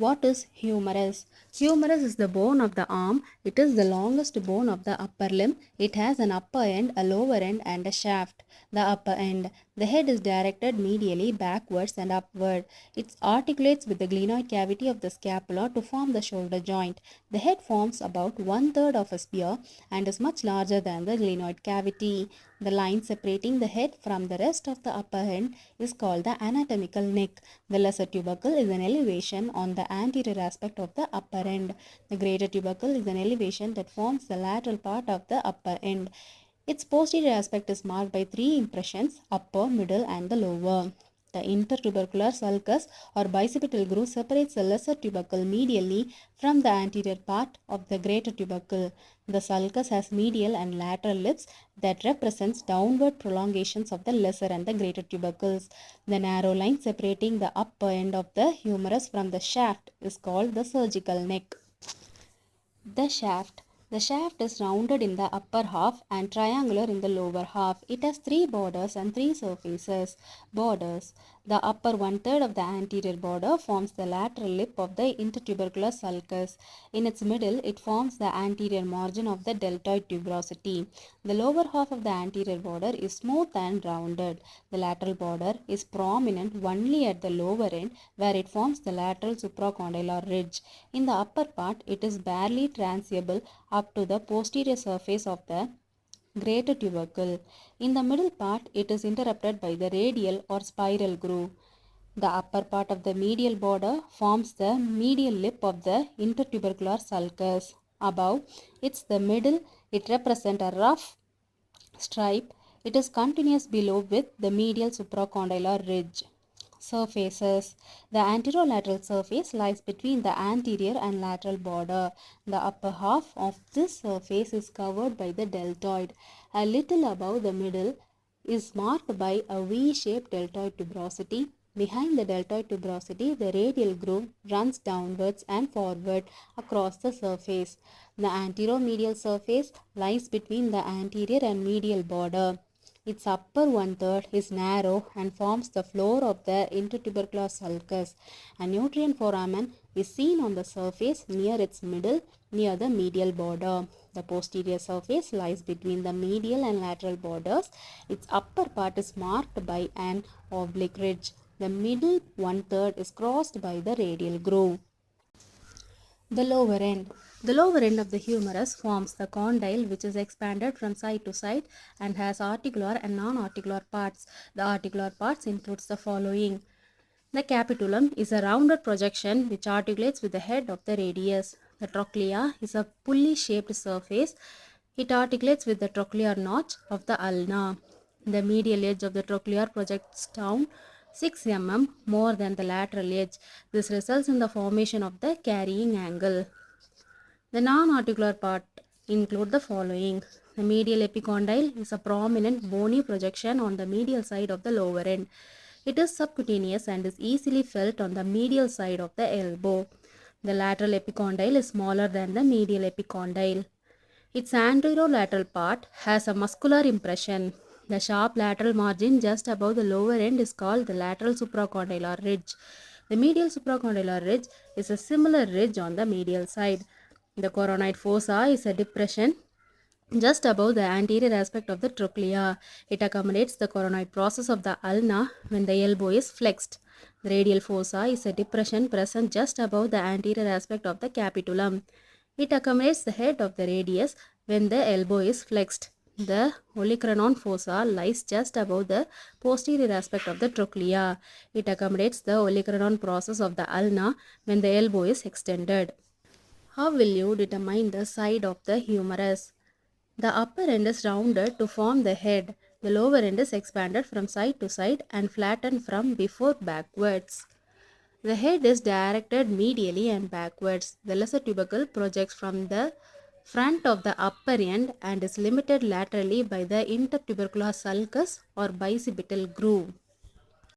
What is humerus? Humerus is the bone of the arm. It is the longest bone of the upper limb. It has an upper end, a lower end, and a shaft. The upper end. The head is directed medially, backwards, and upward. It articulates with the glenoid cavity of the scapula to form the shoulder joint. The head forms about 1/3 of a spear and is much larger than the glenoid cavity. The line separating the head from the rest of the upper end is called the anatomical neck. The lesser tubercle is an elevation on the anterior aspect of the upper end. The greater tubercle is an elevation that forms the lateral part of the upper end. Its posterior aspect is marked by 3 impressions: upper, middle, and the lower. The intertubercular sulcus or bicipital groove separates the lesser tubercle medially from the anterior part of the greater tubercle. The sulcus has medial and lateral lips that represents downward prolongations of the lesser and the greater tubercles. The narrow line separating the upper end of the humerus from the shaft is called the surgical neck. The shaft. The shaft is rounded in the upper half and triangular in the lower half. It has 3 borders and 3 surfaces. Borders. The upper 1/3 of the anterior border forms the lateral lip of the intertubercular sulcus. In its middle, it forms the anterior margin of the deltoid tuberosity. The lower half of the anterior border is smooth and rounded. The lateral border is prominent only at the lower end, where it forms the lateral supracondylar ridge. In the upper part, it is barely transable up to the posterior surface of the greater tubercle. In the middle part, it is interrupted by the radial or spiral groove. The upper part of the medial border forms the medial lip of the intertubercular sulcus. Above, it's the middle. It represents a rough stripe. It is continuous below with the medial supracondylar ridge. Surfaces. The anterolateral surface lies between the anterior and lateral border. The upper half of this surface is covered by the deltoid. A little above the middle is marked by a V-shaped deltoid tuberosity. Behind the deltoid tuberosity, the radial groove runs downwards and forward across the surface. The anteromedial surface lies between the anterior and medial border. Its upper 1/3 is narrow and forms the floor of the intertubercular sulcus. A nutrient foramen is seen on the surface near its middle, near the medial border. The posterior surface lies between the medial and lateral borders. Its upper part is marked by an oblique ridge. The middle 1/3 is crossed by the radial groove. The lower end. The lower end of the humerus forms the condyle, which is expanded from side to side and has articular and non-articular parts. The articular parts includes the following. The capitulum is a rounded projection which articulates with the head of the radius. The trochlea is a pulley-shaped surface. It articulates with the trochlear notch of the ulna. The medial edge of the trochlea projects down 6 mm more than the lateral edge. This results in the formation of the carrying angle. The non-articular part include the following. The medial epicondyle is a prominent bony projection on the medial side of the lower end. It is subcutaneous and is easily felt on the medial side of the elbow. The lateral epicondyle is smaller than the medial epicondyle. Its anterolateral part has a muscular impression. The sharp lateral margin just above the lower end is called the lateral supracondylar ridge. The medial supracondylar ridge is a similar ridge on the medial side. The coronoid fossa is a depression just above the anterior aspect of the trochlea. It accommodates the coronoid process of the ulna when the elbow is flexed. The radial fossa is a depression present just above the anterior aspect of the capitulum. It accommodates the head of the radius when the elbow is flexed. The olecranon fossa lies just above the posterior aspect of the trochlea. It accommodates the olecranon process of the ulna when the elbow is extended. How will you determine the side of the humerus? The upper end is rounded to form the head. The lower end is expanded from side to side and flattened from before backwards. The head is directed medially and backwards. The lesser tubercle projects from the front of the upper end and is limited laterally by the intertubercular sulcus or bicipital groove.